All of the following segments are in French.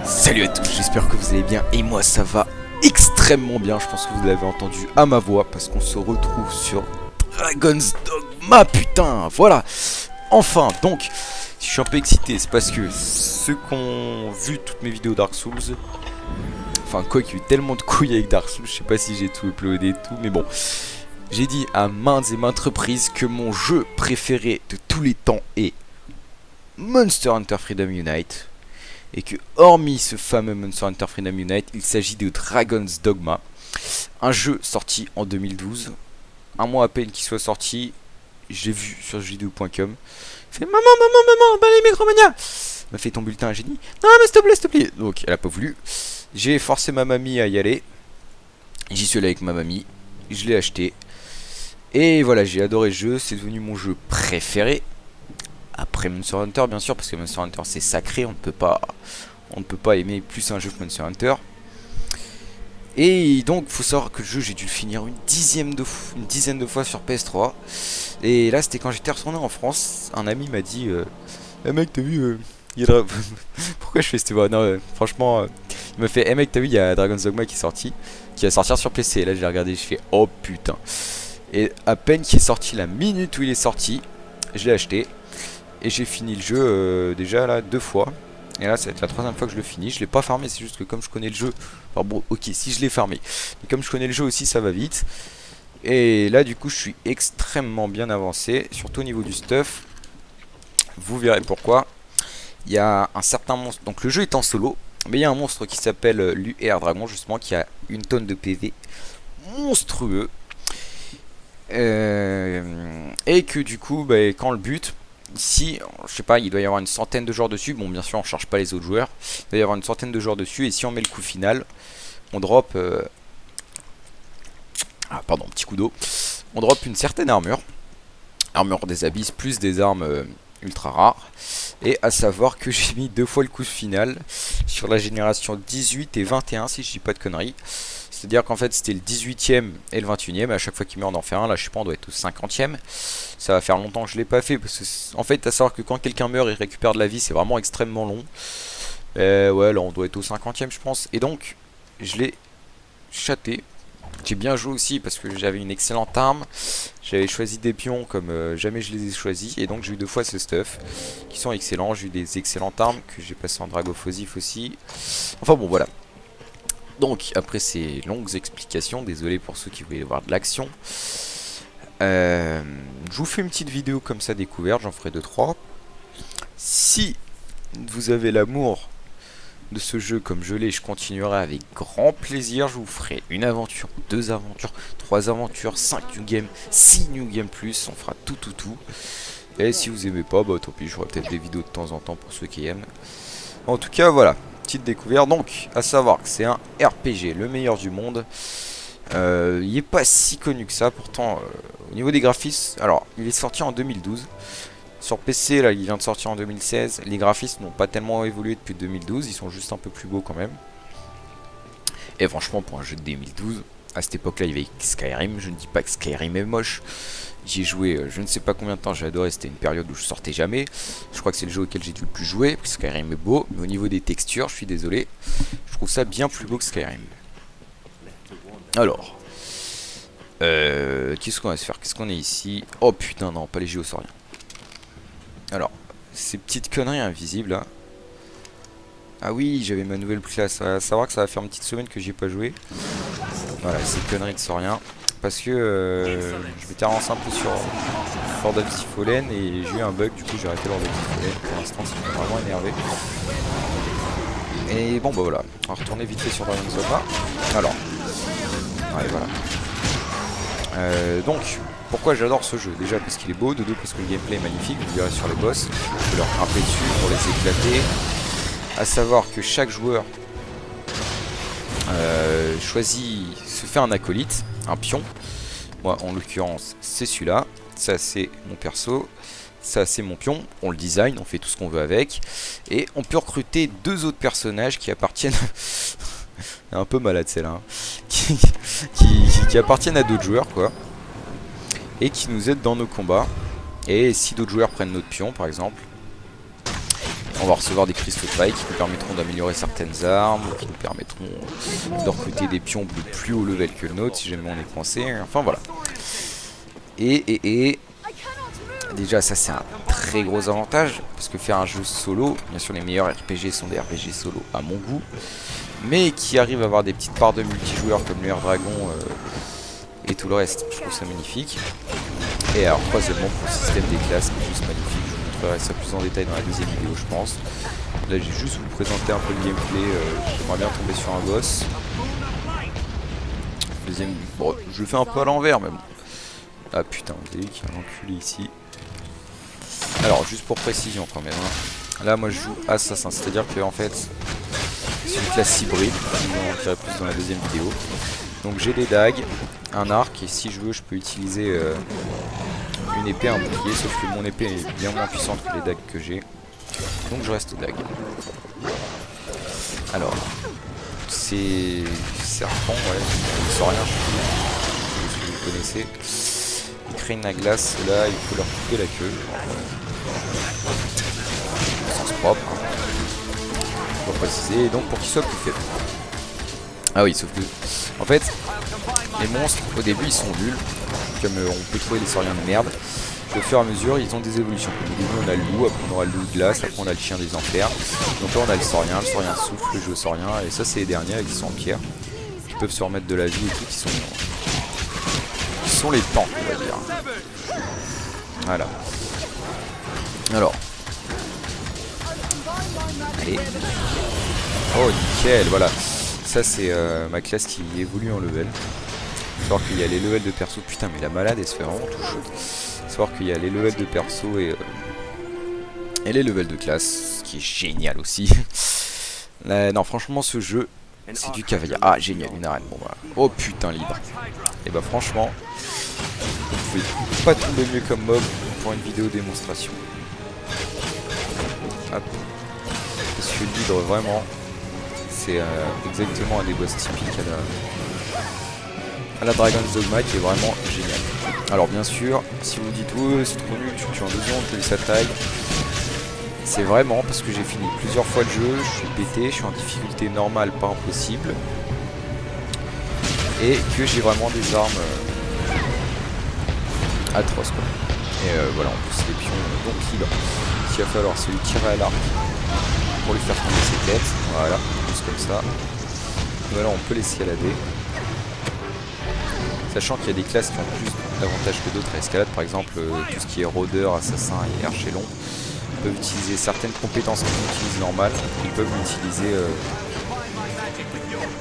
Salut à tous, j'espère que vous allez bien et moi ça va extrêmement bien. Je pense que vous l'avez entendu à ma voix parce qu'on se retrouve sur Dragon's Dogma, putain, voilà. Enfin, donc, si je suis un peu excité, c'est parce que ceux qui ont vu toutes mes vidéos Dark Souls, enfin quoi qu'il y a eu tellement de couilles avec Dark Souls, je sais pas si j'ai tout uploadé et tout, mais bon. J'ai dit à maintes et maintes reprises que mon jeu préféré de tous les temps est Monster Hunter Freedom Unite. Et que hormis ce fameux Monster Hunter Freedom Unite, il s'agit de Dragon's Dogma, un jeu sorti en 2012, un mois à peine qu'il soit sorti. J'ai vu sur jeuxvideo.com, il fait maman, les Micromania, m'a fait ton bulletin, j'ai dit non mais s'il te plaît, donc elle a pas voulu. J'ai forcé ma mamie à y aller, j'y suis allé avec ma mamie, je l'ai acheté, et voilà, j'ai adoré le jeu, c'est devenu mon jeu préféré. Après Monster Hunter bien sûr, parce que Monster Hunter c'est sacré, on ne peut pas aimer plus un jeu que Monster Hunter. Et donc faut savoir que le jeu j'ai dû le finir une dizaine de fois sur PS3. Et là c'était quand j'étais retourné en France, un ami m'a dit hey mec t'as vu pourquoi je fais cette voix? Non franchement il m'a fait hey mec t'as vu il y a Dragon's Dogma qui va sortir sur PC. Et là j'ai regardé, je fais oh putain. Et à peine qu'il est sorti, la minute où il est sorti, je l'ai acheté. Et j'ai fini le jeu déjà là 2 fois. Et là ça va être la 3e fois que je le finis. Je l'ai pas farmé, c'est juste que comme je connais le jeu. Enfin bon ok si je l'ai farmé. Mais comme je connais le jeu aussi ça va vite. Et là du coup je suis extrêmement bien avancé. Surtout au niveau du stuff. Vous verrez pourquoi. Il y a un certain monstre. Donc le jeu est en solo. Mais il y a un monstre qui s'appelle l'UR Dragon justement. Qui a une tonne de PV. Monstrueux. Et que du coup quand le but. Ici, je sais pas, il doit y avoir une centaine de joueurs dessus. Bon, bien sûr, on charge pas les autres joueurs. Il doit y avoir une centaine de joueurs dessus. Et si on met le coup final, on drop... Ah, pardon, petit coup d'eau. On drop une certaine armure. Armure des abysses, plus des armes ultra rares. Et à savoir que j'ai mis 2 fois le coup final sur la génération 18 et 21, si je dis pas de conneries. C'est-à-dire qu'en fait c'était le 18ème et le 21ème, à chaque fois qu'il meurt on en fait un, là je sais pas on doit être au 50ème. Ça va faire longtemps que je l'ai pas fait, parce que en fait à savoir que quand quelqu'un meurt et récupère de la vie c'est vraiment extrêmement long. Ouais là on doit être au 50ème je pense, et donc je l'ai chaté. J'ai bien joué aussi parce que j'avais une excellente arme, j'avais choisi des pions comme jamais je les ai choisis, et donc j'ai eu 2 fois ce stuff qui sont excellents. J'ai eu des excellentes armes que j'ai passé en Dragophosif aussi, enfin bon voilà. Donc, après ces longues explications, désolé pour ceux qui voulaient voir de l'action, je vous fais une petite vidéo comme ça découverte, j'en ferai 2-3. Si vous avez l'amour de ce jeu comme je l'ai, je continuerai avec grand plaisir. Je vous ferai une aventure, 2 aventures, 3 aventures, 5 new games, 6 new games plus, on fera tout. Et si vous aimez pas, bah tant pis, je ferai peut-être des vidéos de temps en temps pour ceux qui aiment. En tout cas, voilà. Petite découverte, donc à savoir que c'est un RPG, le meilleur du monde. Il est pas si connu que ça, pourtant au niveau des graphismes, alors il est sorti en 2012 sur PC, là il vient de sortir en 2016. Les graphismes n'ont pas tellement évolué depuis 2012, ils sont juste un peu plus beaux quand même. Et franchement pour un jeu de 2012, à cette époque là il y avait Skyrim. Je ne dis pas que Skyrim est moche, j'y ai joué je ne sais pas combien de temps, j'ai adoré, c'était une période où je sortais jamais. Je crois que c'est le jeu auquel j'ai dû le plus jouer, parce que Skyrim est beau, mais au niveau des textures, je suis désolé, je trouve ça bien plus beau que Skyrim. Alors, qu'est-ce qu'on va se faire? Qu'est-ce qu'on est ici? Oh putain non, pas les géosauriens. Alors, ces petites conneries invisibles là. Ah oui, j'avais ma nouvelle classe, à savoir que ça va faire une petite semaine que j'y ai pas joué. Voilà, ces conneries de sauriens. Parce que je m'étais avancé un peu sur Lord of the Fallen et j'ai eu un bug, du coup j'ai arrêté Lord of the Fallen. Pour l'instant ça m'a vraiment énervé. Et bon bah voilà, on va retourner vite fait sur Dragon's Dogma. Alors, ouais voilà. Donc, pourquoi j'adore ce jeu? Déjà parce qu'il est beau, de deux parce que le gameplay est magnifique, vous verrez sur les boss. Je peux leur grimper dessus pour les éclater. A savoir que chaque joueur se fait un acolyte, un pion. Moi en l'occurrence c'est celui-là. Ça c'est mon perso, ça c'est mon pion. On le design, on fait tout ce qu'on veut avec. Et on peut recruter 2 autres personnages qui appartiennent un peu malade celle-là hein. qui appartiennent à d'autres joueurs quoi. Et qui nous aident dans nos combats. Et si d'autres joueurs prennent notre pion par exemple, On va recevoir des cristaux de paille qui nous permettront d'améliorer certaines armes, qui nous permettront de recruter des pions de plus haut level que le nôtre si jamais on est coincé. Enfin voilà. Et déjà ça c'est un très gros avantage parce que faire un jeu solo, bien sûr les meilleurs RPG sont des RPG solo à mon goût, mais qui arrivent à avoir des petites parts de multijoueurs comme le Dragon et tout le reste, je trouve ça magnifique. Et alors troisièmement pour le système des classes qui est juste magnifique, je vous montrerai ça plus en détail dans la deuxième vidéo je pense. Là j'ai juste vous présenter un peu le gameplay, j'aimerais bien tomber sur un boss. Deuxième, bon je le fais un peu à l'envers mais bon. Ah putain, vous avez vu qu'il y a un enculé ici. Alors juste pour précision quand même, hein. Là moi je joue assassin, c'est à dire que en fait c'est une classe hybride, on en dirait plus dans la deuxième vidéo. Donc j'ai des dagues, un arc et si je veux je peux utiliser une épée, un bouclier, sauf que mon épée est bien moins puissante que les dagues que j'ai. Donc je reste aux dagues. Alors c'est serpent, ouais, ils sont rien, je sais pas si vous connaissez. Ils craignent la glace, là il faut leur couper la queue. Au sens propre, hein. Pour préciser, et donc pour qu'ils soient plus faibles. Ah oui, sauf que en fait les monstres au début ils sont nuls, comme on peut trouver des sauriens de merde. Au fur et à mesure ils ont des évolutions. Au début on a le loup, après on a le loup de glace, après on a le chien des enfers. Donc là on a le saurien souffle, le géosaurien, et ça c'est les derniers qui sont en pierre, qui peuvent se remettre de la vie et tout, qui sont les tanks on va dire. Voilà. Alors. Allez. Oh nickel, voilà. Ça c'est ma classe qui évolue en level. Savoir qu'il y a les levels de perso. Putain mais la malade elle se fait vraiment tout chaud. Savoir qu'il y a les levels de perso et les levels de classe, ce qui est génial aussi. Non franchement ce jeu c'est du cavalier. Ah génial, une arène. Bon voilà. Oh putain libre. Et bah franchement vous pouvez pas tomber mieux comme mob pour une vidéo démonstration. Hop. Parce que l'hydre vraiment c'est exactement un des boss typiques à la Dragon's Dogma qui est vraiment génial. Alors bien sûr, si vous dites ouais c'est trop nul, tu tues en 2 secondes, tu laisses sa taille. C'est vraiment parce que j'ai fini plusieurs fois le jeu, je suis pété, je suis en difficulté normale, pas impossible. Et que j'ai vraiment des armes atroces quoi. Et voilà, en plus les pions, donc il va falloir c'est lui tirer à l'arc pour lui faire tomber ses têtes. Voilà, juste comme ça. Voilà, on peut l'escalader. Sachant qu'il y a des classes qui ont plus d'avantages que d'autres à escalade, par exemple tout ce qui est rôdeur, assassin et archer long peuvent utiliser certaines compétences qu'ils utilisent normales, ils peuvent l'utiliser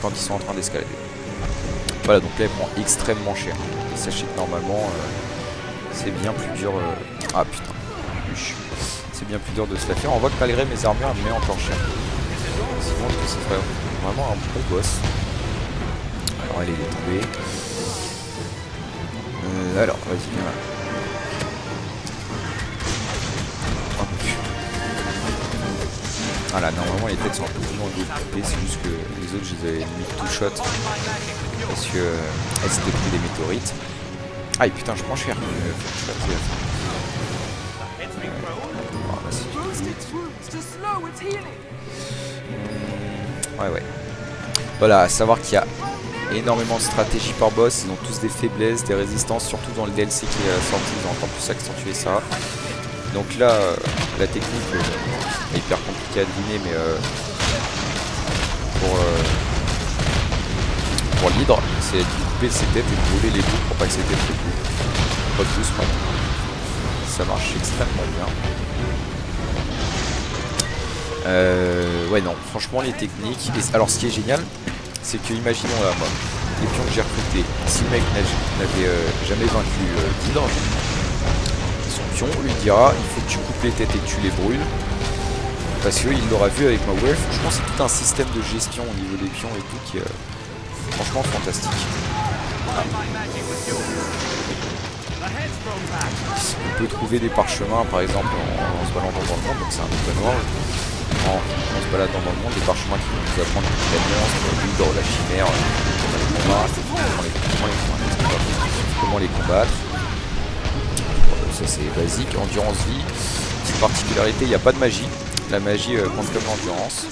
quand ils sont en train d'escalader. Voilà, donc là il prend extrêmement cher. Et sachez que normalement c'est bien plus dur. Ah putain, c'est bien plus dur de se la faire. On voit que malgré mes armures elle me met encore cher. Ça montre que c'est vraiment un bon boss. Alors elle est tombée. Alors, vas-y, viens là. Voilà, normalement les têtes sont un peu plus longues de couper, c'est juste que les autres je les avais mis tout shot parce que elles s'étaient pris des météorites. Ah et putain je prends cher. Ouais. Voilà, à savoir qu'il y a énormément de stratégies par boss, ils ont tous des faiblesses, des résistances, surtout dans le DLC qui est sorti, ils ont encore plus accentué ça. Donc là, la technique est hyper compliquée à deviner, mais pour l'hydre, c'est de couper ses têtes et de brûler les bouts pour pas que ses têtes se brûlent. Pas tous, pas. Ça marche extrêmement bien. Ouais non, franchement les techniques. Et alors ce qui est génial, c'est que imaginons là, moi, les pions que j'ai recrutés, si le mec n'avait jamais vaincu d'hydre, son pion lui dira il faut que tu coupes les têtes et que tu les brûles. Parce qu'il l'aura vu avec ma wave. Franchement c'est tout un système de gestion au niveau des pions et tout qui est franchement fantastique. On peut trouver des parchemins par exemple en se baladant dans le monde, donc c'est un open world. En se baladant dans le monde, des parchemins qui vont nous apprendre les monstres, l'hydre, la chimère, comment les combattre. Ça c'est basique. Endurance vie, petite particularité, il n'y a pas de magie. La magie compte comme l'endurance.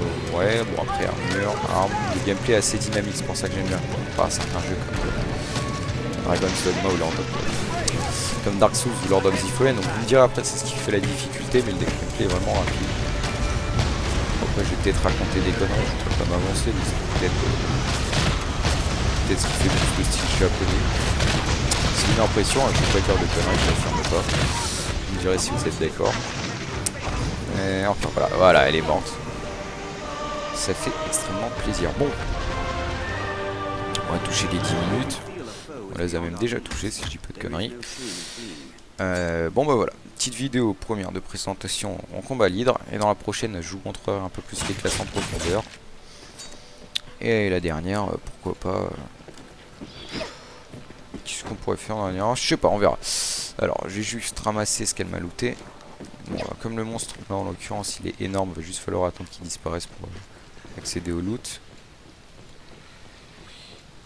Donc ouais, bon après armure, arme, le gameplay est assez dynamique, c'est pour ça que j'aime bien. Pas certains jeux comme Dragon's Dogma ou comme Dark Souls ou Lord of the Fallen. Donc vous me direz après c'est ce qui fait la difficulté, mais le gameplay est vraiment rapide. Après je vais peut-être raconter des conneries, je ne peux pas m'avancer, mais c'est peut-être ce qui fait plus le style japonais. C'est une impression, je ne peux pas dire de conneries, je l'affirme pas. Vous me direz si vous êtes d'accord. Enfin voilà, elle est morte. Ça fait extrêmement plaisir. Bon, on va toucher les 10 minutes. On les a même déjà touchés si je dis pas de conneries. Bon bah voilà, petite vidéo première de présentation en combat l'hydre. Et dans la prochaine je vous montrerai un peu plus les classes en profondeur. Et la dernière, pourquoi pas... Qu'est-ce qu'on pourrait faire en dernière? Je sais pas, on verra. Alors j'ai juste ramassé ce qu'elle m'a looté. Bon, comme le monstre, là en l'occurrence il est énorme, il va juste falloir attendre qu'il disparaisse pour accéder au loot.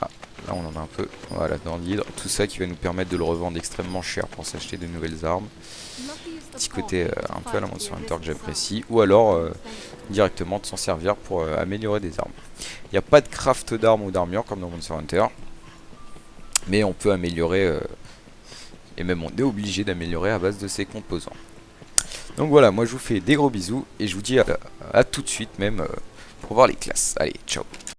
Ah, là on en a un peu, voilà, dans l'hydre. Tout ça qui va nous permettre de le revendre extrêmement cher pour s'acheter de nouvelles armes. Petit côté un peu à la Monster Hunter que j'apprécie. Ou alors directement de s'en servir pour améliorer des armes. Il n'y a pas de craft d'armes ou d'armure comme dans Monster Hunter. Mais on peut améliorer, et même on est obligé d'améliorer à base de ses composants. Donc voilà, moi je vous fais des gros bisous et je vous dis à tout de suite même pour voir les classes. Allez, ciao.